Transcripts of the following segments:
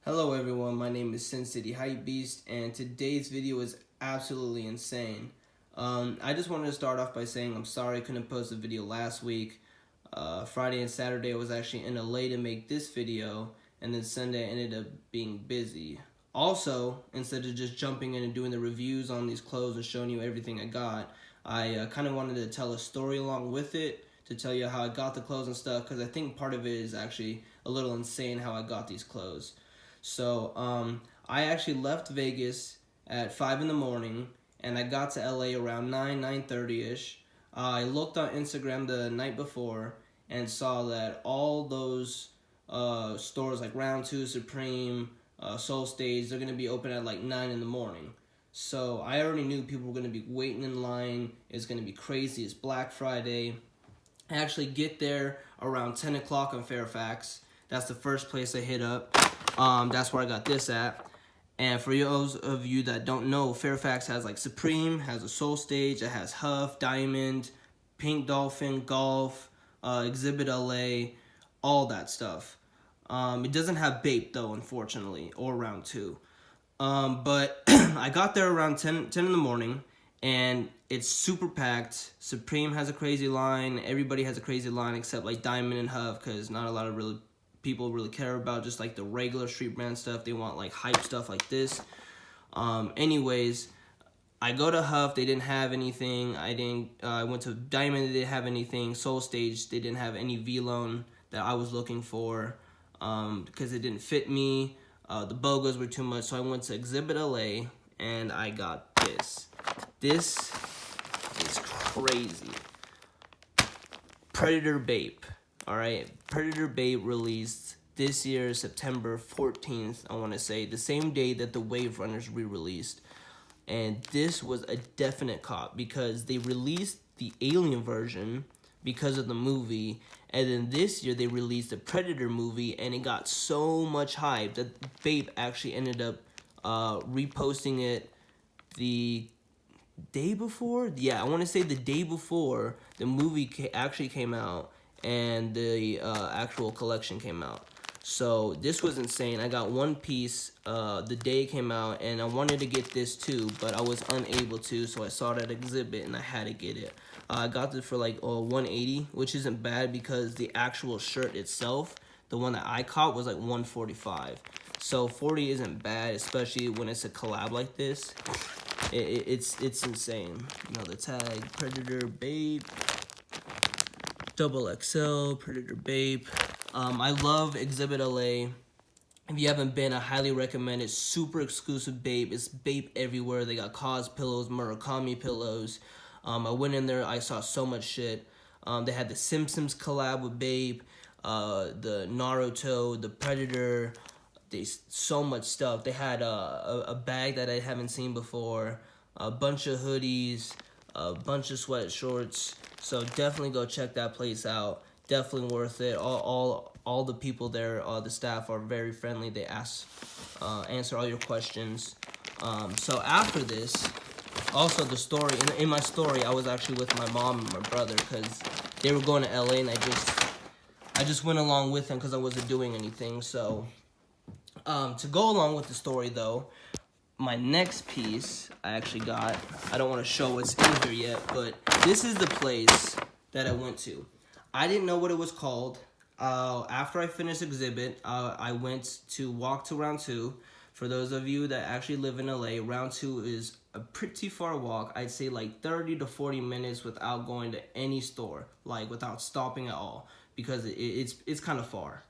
Hello everyone, my name is Sin City Hype Beast, and today's video is absolutely insane. I just wanted to start off by saying I'm sorry I couldn't post a video last week. Friday and Saturday I was actually in LA to make this video, and then Sunday I ended up being busy. Also, instead of just jumping in and doing the reviews on these clothes and showing you everything I got, I kind of wanted to tell a story along with it to tell you how I got the clothes and stuff, because I think part of it is actually a little insane how I got these clothes. So I actually left Vegas at 5 in the morning, and I got to LA around 9:30ish. I looked on Instagram the night before and saw that all those stores like Round 2, Supreme, Soul Stage, they're going to be open at like 9 in the morning. So I already knew people were going to be waiting in line. It's going to be crazy. It's Black Friday. I actually get there around 10 o'clock on Fairfax. That's the first place I hit up. That's where I got this at. And for those of you that don't know, Fairfax has like Supreme, has a Soul Stage, it has Huff, Diamond, Pink Dolphin, Golf, Exhibt LA, all that stuff. It doesn't have Bape though, unfortunately, or Round 2. But I got there around 10 in the morning, and it's super packed. Supreme has a crazy line. Everybody has a crazy line except like Diamond and Huff, because not a lot of people really care about just like the regular street brand stuff. They want like hype stuff like this. Anyways, I go to Huff, they didn't have anything. I went to Diamond, they didn't have anything. Soul Stage, they didn't have any Vlone that I was looking for because it didn't fit me. The BOGOs were too much, so I went to Exhibt LA and I got this. This is crazy. Predator Bape. Alright, Predator Bape released this year, September 14th, I want to say, the same day that the Wave Runners re-released. And this was a definite cop because they released the Alien version because of the movie, and then this year they released the Predator movie, and it got so much hype that Bape actually ended up reposting it the day before? Yeah, I want to say the day before the movie actually came out and the actual collection came out. So this was insane. I got one piece the day it came out, and I wanted to get this too, but I was unable to, so I saw it at Exhibit and I had to get it. I got this for like $180, which isn't bad because the actual shirt itself, the one that I caught, was like $145. So $40 isn't bad, especially when it's a collab like this. It's insane. You know, the tag, Predator Bape, Double XL, Predator Bape. I love Exhibt LA. If you haven't been, I highly recommend it. Super exclusive Bape. It's Bape everywhere. They got Cause pillows, Murakami pillows. I went in there, I saw so much shit. They had the Simpsons collab with Bape, the Naruto, the Predator. So much stuff. They had a bag that I haven't seen before, a bunch of hoodies, a bunch of sweat shorts. So definitely go check that place out. Definitely worth it. All the people there, the staff are very friendly. They answer all your questions. So after this, also the story, in my story, I was actually with my mom and my brother because they were going to LA, and I just went along with them because I wasn't doing anything. So to go along with the story though, my next piece I actually got, I don't want to show what's in here yet, but this is the place that I went to. I didn't know what it was called. After I finished Exhibit, I went to walk to Round 2. For those of you that actually live in LA, Round 2 is a pretty far walk. I'd say like 30 to 40 minutes without going to any store, like without stopping at all, because it's kind of far.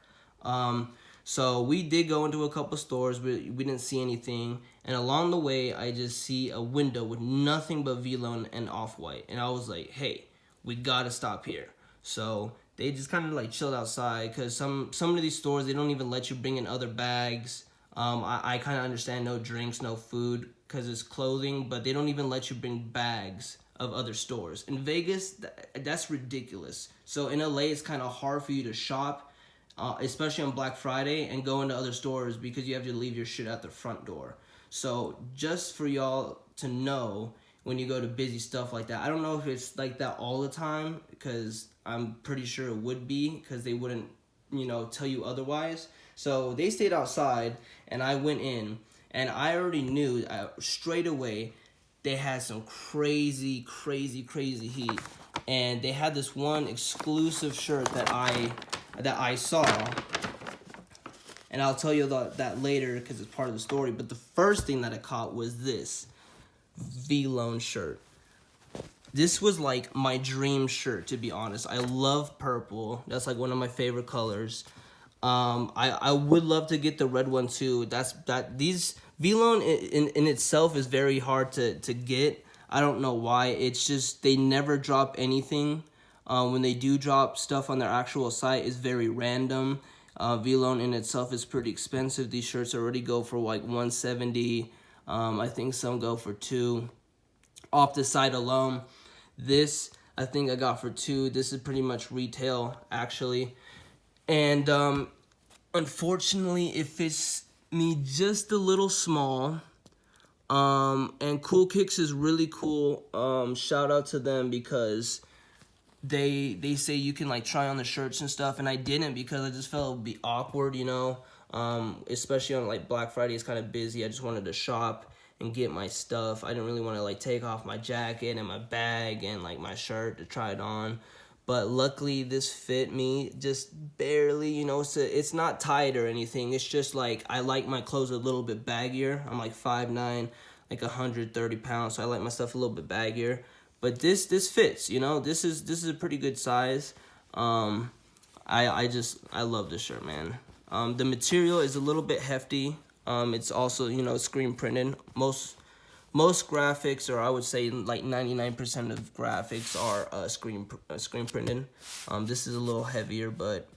So we did go into a couple stores, but we didn't see anything. And along the way, I just see a window with nothing but Vlone and Off-White. And I was like, hey, we gotta stop here. So they just kind of like chilled outside, because some of these stores, they don't even let you bring in other bags. I kind of understand no drinks, no food, because it's clothing, but they don't even let you bring bags of other stores. In Vegas, that's ridiculous. So in LA, it's kind of hard for you to shop, especially on Black Friday, and go into other stores because you have to leave your shit at the front door. So just for y'all to know, when you go to busy stuff like that, I don't know if it's like that all the time, because I'm pretty sure it would be, because they wouldn't, tell you otherwise. So they stayed outside, and I went in, and I already knew straight away they had some crazy heat, and they had this one exclusive shirt that I saw, and I'll tell you that later because it's part of the story. But the first thing that I caught was this Vlone shirt. This was like my dream shirt, to be honest. I love purple. That's like one of my favorite colors. I would love to get the red one too. These Vlone in itself is very hard to get. I don't know why. It's just they never drop anything. When they do drop stuff on their actual site, it's very random. Vlone in itself is pretty expensive. These shirts already go for like $170. I think some go for $2. Off the site alone, this I think I got for $2. This is pretty much retail actually, and unfortunately it fits me just a little small. And Cool Kicks is really cool. Shout out to them because they say you can like try on the shirts and stuff, and I didn't because I just felt it would be awkward, you know. Especially on like Black Friday, it's kind of busy. I just wanted to shop and get my stuff. I didn't really want to like take off my jacket and my bag and like my shirt to try it on. But luckily this fit me just barely, you know. It's not tight or anything. It's just like I like my clothes a little bit baggier. I'm like 5'9", like 130 pounds, so I like my stuff a little bit baggier. But this fits, you know. This is a pretty good size. I love this shirt, man. The material is a little bit hefty. It's also, you know, screen printed. Most graphics, or I would say like 99% of graphics are screen printed. This is a little heavier, but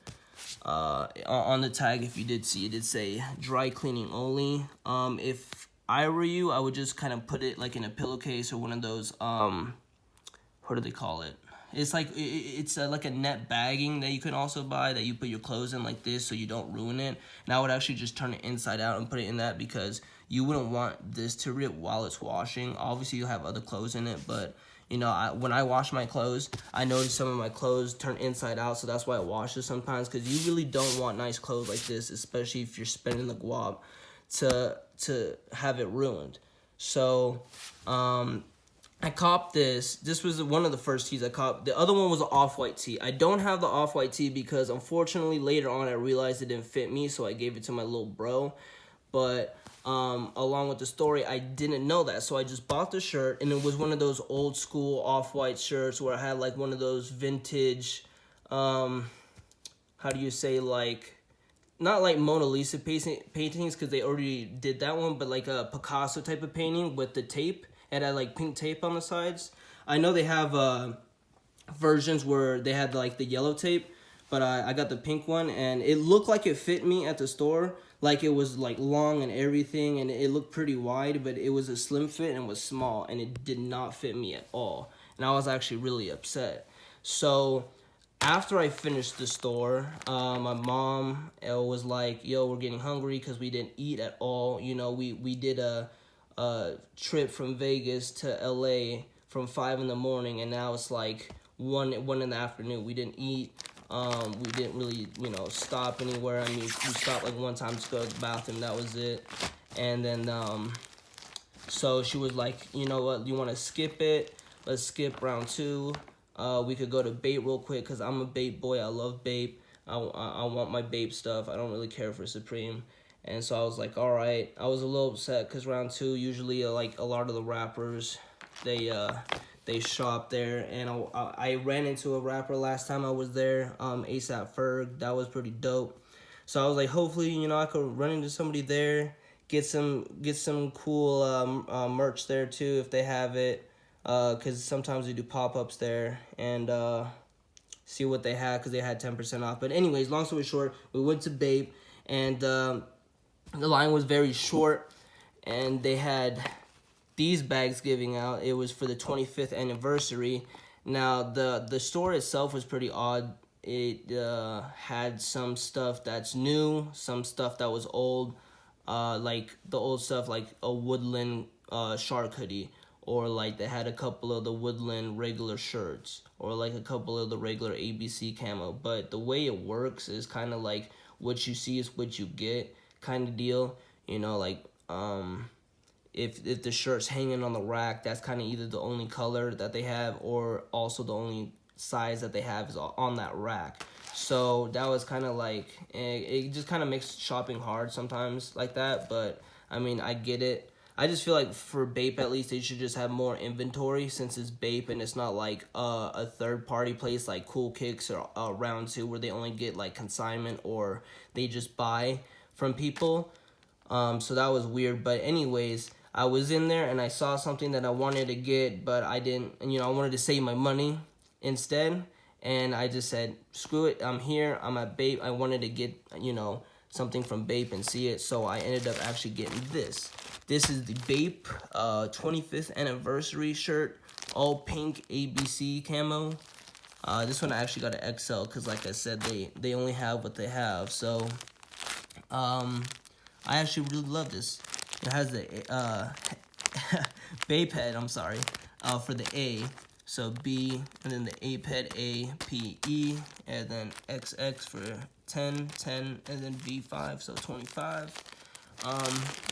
on the tag, if you did see, it did say dry cleaning only. If I were you, I would just kind of put it like in a pillowcase or one of those what do they call it? It's like it's like a net bagging that you can also buy that you put your clothes in like this so you don't ruin it. And I would actually just turn it inside out and put it in that because you wouldn't want this to rip while it's washing. Obviously, you'll have other clothes in it, but you know, when I wash my clothes, I notice some of my clothes turn inside out, so that's why I wash it sometimes, because you really don't want nice clothes like this, especially if you're spending the guap to have it ruined. So, I copped this. This was one of the first tees I copped. The other one was an Off-White tee. I don't have the Off-White tee because, unfortunately, later on I realized it didn't fit me, so I gave it to my little bro. But along with the story, I didn't know that, so I just bought the shirt, and it was one of those old school Off-White shirts where I had like one of those vintage, how do you say, like, not like Mona Lisa paintings because they already did that one, but like a Picasso type of painting with the tape. It had like pink tape on the sides. I know they have versions where they had like the yellow tape, but I got the pink one, and it looked like it fit me at the store. Like it was like long and everything, and it looked pretty wide, but it was a slim fit and was small, and it did not fit me at all. And I was actually really upset. So after I finished the store, my mom was like, yo, we're getting hungry because we didn't eat at all. You know, we did a trip from Vegas to LA from 5 in the morning, and now it's like 1 in the afternoon. We didn't eat. We didn't really, you know, stop anywhere. I mean, we stopped like one time to go to the bathroom. That was it. And then, so she was like, you know what, you want to skip it? Let's skip round 2. We could go to Bape real quick because I'm a Bape boy. I love Bape. I want my Bape stuff. I don't really care for Supreme. And so I was like, all right. I was a little upset because round 2, usually like a lot of the rappers, they shop there. And I ran into a rapper last time I was there, ASAP Ferg. That was pretty dope. So I was like, hopefully, you know, I could run into somebody there, get some cool merch there too if they have it. Because sometimes they do pop-ups there, and see what they had because they had 10% off. But anyways, long story short, we went to Bape, and the line was very short, and they had these bags giving out. It was for the 25th anniversary. Now, the store itself was pretty odd. It had some stuff that's new, some stuff that was old, like the old stuff like a Woodland shark hoodie, or like they had a couple of the Woodland regular shirts, or like a couple of the regular ABC camo. But the way it works is kind of like what you see is what you get kind of deal. You know, like if the shirt's hanging on the rack, that's kind of either the only color that they have or also the only size that they have is on that rack. So that was kind of like, it just kind of makes shopping hard sometimes like that, but I mean, I get it. I just feel like for Bape, at least, they should just have more inventory since it's Bape and it's not like a third-party place like Cool Kicks or Round 2 where they only get like consignment or they just buy from people. So that was weird. But anyways, I was in there and I saw something that I wanted to get, but I didn't. And, you know, I wanted to save my money instead. And I just said, screw it. I'm here. I'm at Bape. I wanted to get, you know, something from Bape and see it. So I ended up actually getting this. This is the Bape 25th anniversary shirt, all pink ABC camo. This one I actually got an XL because, like I said, they only have what they have. So I actually really love this. It has the Bape head, I'm sorry, for the A. So B, and then the Ape head, A, P, E, and then XX for 10, and then V5, so 25.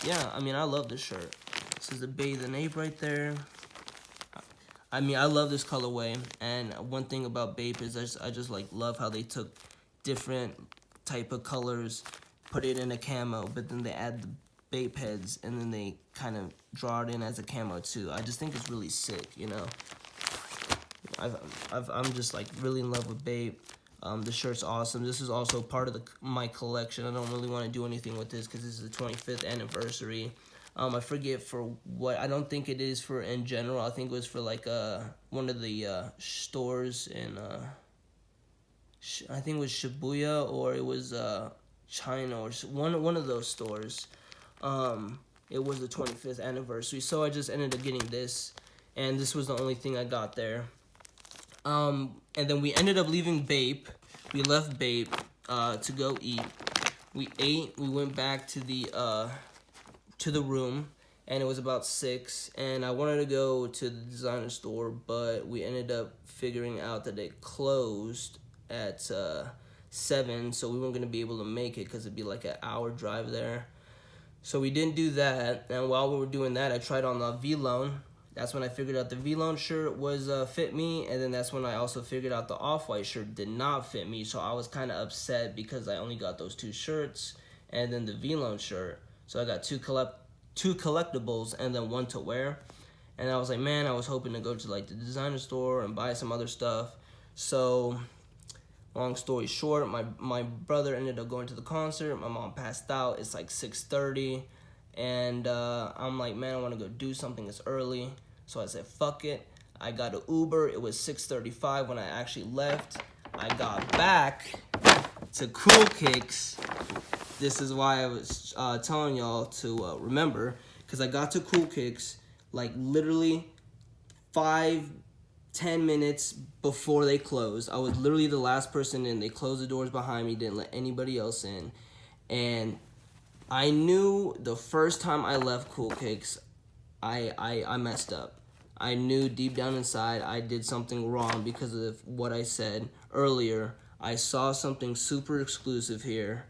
Yeah, I mean, I love this shirt. This is the Bathe and Ape right there. I mean, I love this colorway, and one thing about Bape is I just like love how they took different type of colors, put it in a camo, but then they add the Bape heads, and then they kind of draw it in as a camo too. I just think it's really sick, you know. I'm just like really in love with Bape. The shirt's awesome. This is also part of my collection. I don't really want to do anything with this because this is the 25th anniversary. I forget for what. I don't think it is for in general. I think it was for like one of the stores in I think it was Shibuya or it was China or one of those stores. It was the 25th anniversary, so I just ended up getting this, and this was the only thing I got there. And then we ended up leaving Bape. We left Bape to go eat. We ate. We went back to the room, and it was about 6. And I wanted to go to the designer store, but we ended up figuring out that it closed at 7, so we weren't gonna be able to make it because it'd be like an hour drive there. So we didn't do that. And while we were doing that, I tried on the Vlone. That's when I figured out the Vlone shirt was fit me, and then that's when I also figured out the Off-White shirt did not fit me, so I was kind of upset because I only got those 2 shirts, and then the Vlone shirt. So I got two collectibles and then 1 to wear, and I was like, man, I was hoping to go to like the designer store and buy some other stuff. So long story short, my brother ended up going to the concert. My mom passed out. It's like 6:30, and I'm like, man, I want to go do something. It's early. So I said, fuck it. I got an Uber. It was 6:35 when I actually left. I got back to Cool Kicks. This is why I was telling y'all to remember, because I got to Cool Kicks like literally 5-10 minutes before they closed. I was literally the last person in. They closed the doors behind me, didn't let anybody else in. And I knew the first time I left Cool Kicks, I messed up. I knew deep down inside I did something wrong because of what I said earlier. I saw something super exclusive here,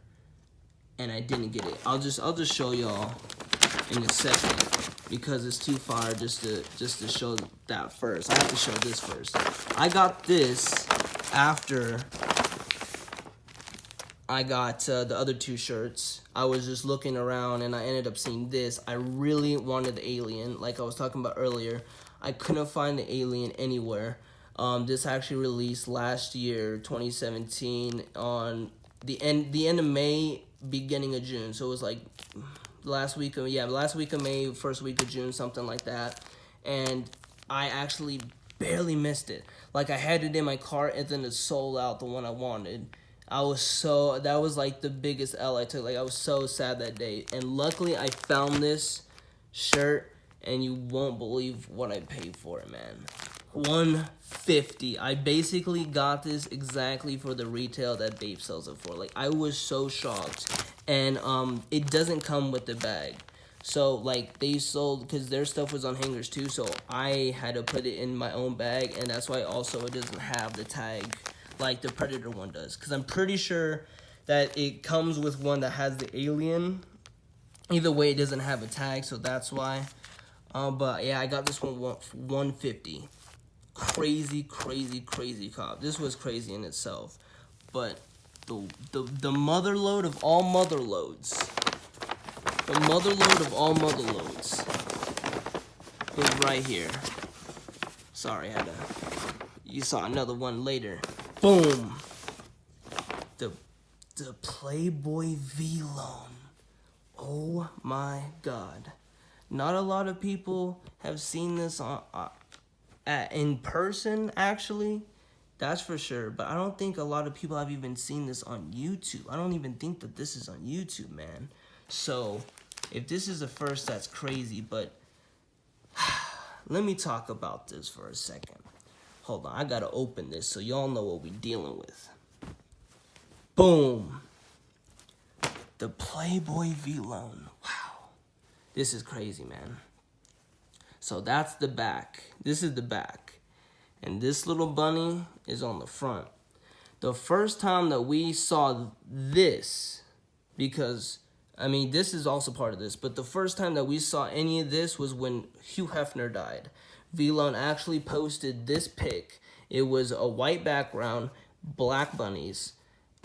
and I didn't get it. I'll just show y'all in a second because it's too far just to show that first. I have to show this first. I got this after I got the other 2 shirts. I was just looking around and I ended up seeing this. I really wanted the Alien, like I was talking about earlier. I couldn't find the Alien anywhere. This actually released last year, 2017, on the end of May, beginning of June. So it was like last week of May, first week of June, something like that. And I actually barely missed it. Like I had it in my cart and then it sold out, the one I wanted. That was like the biggest L I took. Like I was so sad that day. And luckily I found this shirt, and you won't believe what I paid for it, man. $150. I basically got this exactly for the retail that Bape sells it for. Like I was so shocked. And it doesn't come with the bag. So like they sold, because their stuff was on hangers too, so I had to put it in my own bag, and that's why also it doesn't have the tag like the Predator one does, because I'm pretty sure that it comes with one that has the alien. Either way, it doesn't have a tag, so that's why. But yeah, I got this one for $150. Crazy, crazy, crazy cop. This was crazy in itself. But the mother load of all mother loads. The mother load of all mother loads is right here. Sorry, you saw another one later. Boom. The Playboy Vlone. Oh my God. Not a lot of people have seen this in person, actually. That's for sure. But I don't think a lot of people have even seen this on YouTube. I don't even think that this is on YouTube, man. So, if this is the first, that's crazy. But let me talk about this for a second. Hold on. I got to open this so y'all know what we're dealing with. Boom. The Playboy Vlone. Wow. This is crazy, man. So that's the back. This is the back. And this little bunny is on the front. The first time that we saw this, because, I mean, this is also part of this, but the first time that we saw any of this was when Hugh Hefner died. Vlone actually posted this pic. It was a white background, black bunnies,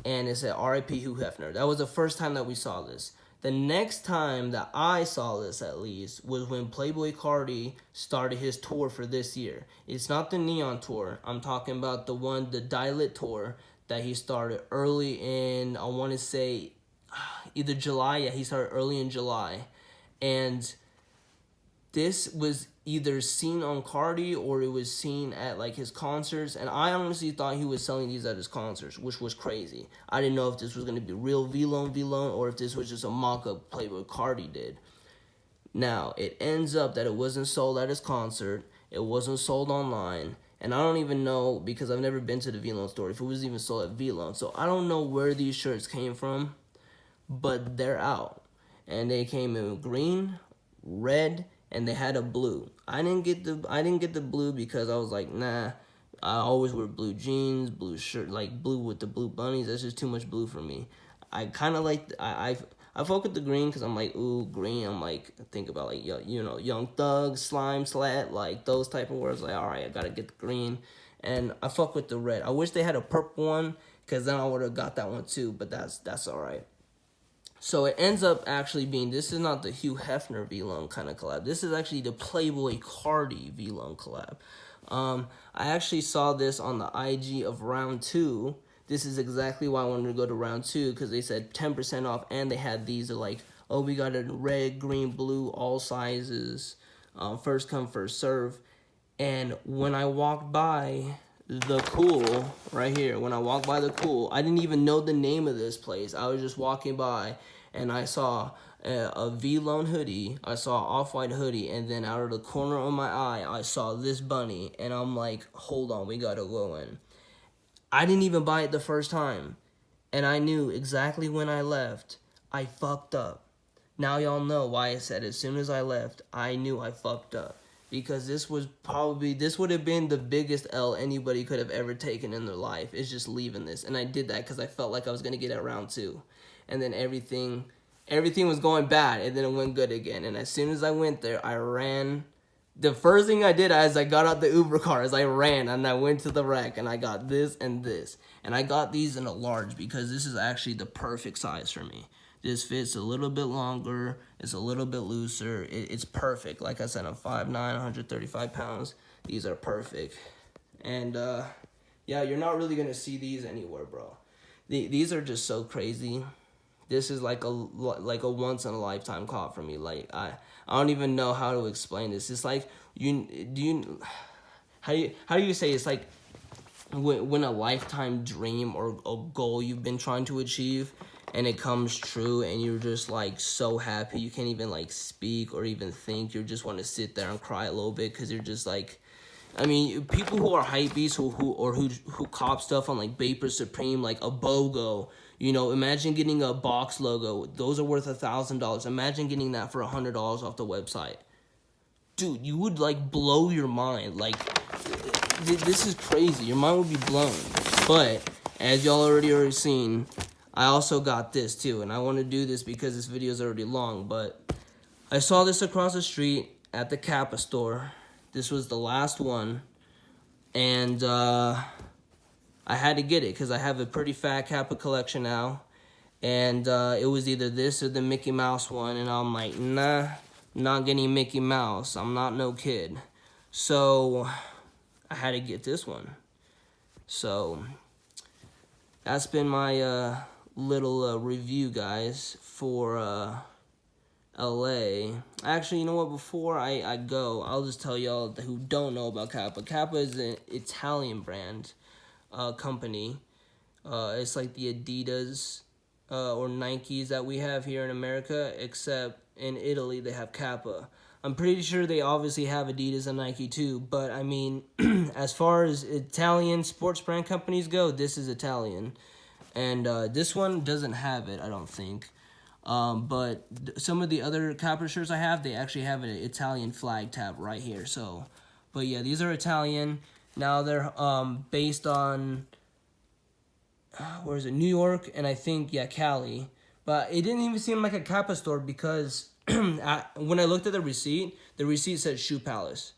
and it said R.I.P. Hugh Hefner. That was the first time that we saw this. The next time that I saw this, at least, was when Playboy Cardi started his tour for this year. It's not the Neon Tour. I'm talking about the Dilit Tour that he started early in, I want to say, either July. Yeah, he started early in July. And this was either seen on Cardi or it was seen at like his concerts, and I honestly thought he was selling these at his concerts, which was crazy. I didn't know if this was going to be real Vlone or if this was just a mock-up Playboy Cardi did. Now, it ends up that it wasn't sold at his concert, it wasn't sold online, and I don't even know, because I've never been to the Vlone store, if it was even sold at Vlone, so I don't know where these shirts came from, but they're out. And they came in green, red, and they had a blue. I didn't get the blue because I was like, nah. I always wear blue jeans, blue shirt, like blue with the blue bunnies. That's just too much blue for me. I kind of like I fuck with the green because I'm like, ooh, green. I'm like, think about like Young Thug, Slime, Slat, like those type of words. Like, all right, I gotta get the green, and I fuck with the red. I wish they had a purple one because then I would have got that one too. But that's all right. So it ends up actually being, this is not the Hugh Hefner Vlone kind of collab. This is actually the Playboy Cardi Vlone collab. I actually saw this on the IG of round 2. This is exactly why I wanted to go to round 2, because they said 10% off, and they had these like, oh, we got it in red, green, blue, all sizes, first come, first serve. And when I walked by the Cool right here, when I walked by the Cool, I didn't even know the name of this place. I was just walking by and I saw a Vlone hoodie, I saw Off-White hoodie, and then out of the corner of my eye I saw this bunny, and I'm like, hold on, we gotta go in. I didn't even buy it the first time, and I knew exactly when I left I fucked up. Now y'all know why I said as soon as I left I knew I fucked up. Because this would have been the biggest L anybody could have ever taken in their life. It's just leaving this. And I did that because I felt like I was going to get it round 2. And then everything was going bad, and then it went good again. And as soon as I went there, I ran. The first thing I did as I got out the Uber car is I ran, and I went to the rack, and I got this and this. And I got these in a large because this is actually the perfect size for me. This fits a little bit longer. It's a little bit looser. It's perfect. Like I said, I'm 5'9", 135 pounds. These are perfect. And, yeah, you're not really going to see these anywhere, bro. These are just so crazy. This is like a once-in-a-lifetime call for me. Like, I don't even know how to explain this. It's like, how do you say it's like when a lifetime dream or a goal you've been trying to achieve and it comes true and you're just like so happy you can't even like speak or even think. You just want to sit there and cry a little bit because you're just like, I mean, people who are hypebeasts who cop stuff on like Bape or Supreme, like a BOGO, you know, imagine getting a box logo. Those are worth $1,000. Imagine getting that for $100 off the website. Dude, you would like blow your mind. Like, this is crazy. Your mind would be blown. But as y'all already seen, I also got this too, and I want to do this because this video is already long, but I saw this across the street at the Kappa store. This was the last one, and I had to get it because I have a pretty fat Kappa collection now, and it was either this or the Mickey Mouse one, and I'm like, nah, not getting Mickey Mouse. I'm not no kid. So I had to get this one. So that's been my little review, guys, for LA. Actually, you know what? Before I go, I'll just tell y'all who don't know about Kappa. Kappa is an Italian brand company. It's like the Adidas or Nikes that we have here in America, except in Italy they have Kappa. I'm pretty sure they obviously have Adidas and Nike too, but I mean, as far as Italian sports brand companies go, this is Italian. And this one doesn't have it, I don't think. But some of the other Kappa shirts I have, they actually have an Italian flag tab right here. So, but yeah, these are Italian. Now they're based on, where is it, New York, and I think, yeah, Cali. But it didn't even seem like a Kappa store because when I looked at the receipt said Shoe Palace.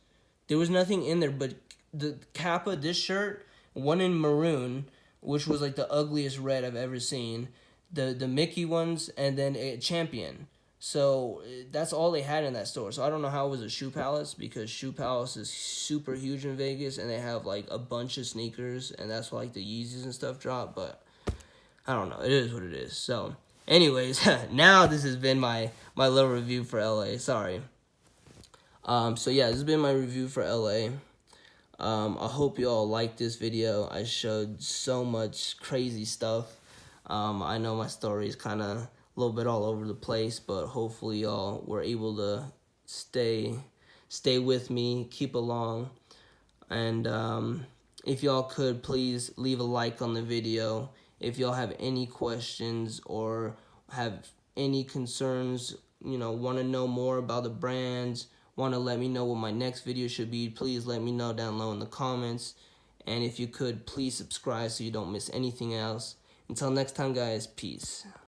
There was nothing in there, but the Kappa, this shirt, one in maroon, which was like the ugliest red I've ever seen, the Mickey ones, and then a Champion. So that's all they had in that store. So I don't know how it was a Shoe Palace, because Shoe Palace is super huge in Vegas, and they have like a bunch of sneakers, and that's why like the Yeezys and stuff drop. But I don't know. It is what it is. So anyways, now this has been my little review for LA. Sorry. So yeah, this has been my review for LA. I hope you all liked this video. I showed so much crazy stuff. I know my story is kind of a little bit all over the place, but hopefully y'all were able to stay with me, keep along. And if y'all could, please leave a like on the video. If y'all have any questions or have any concerns, you know, want to know more about the brands, want to let me know what my next video should be, please let me know down low in the comments. And if you could, please subscribe so you don't miss anything else. Until next time, guys, peace.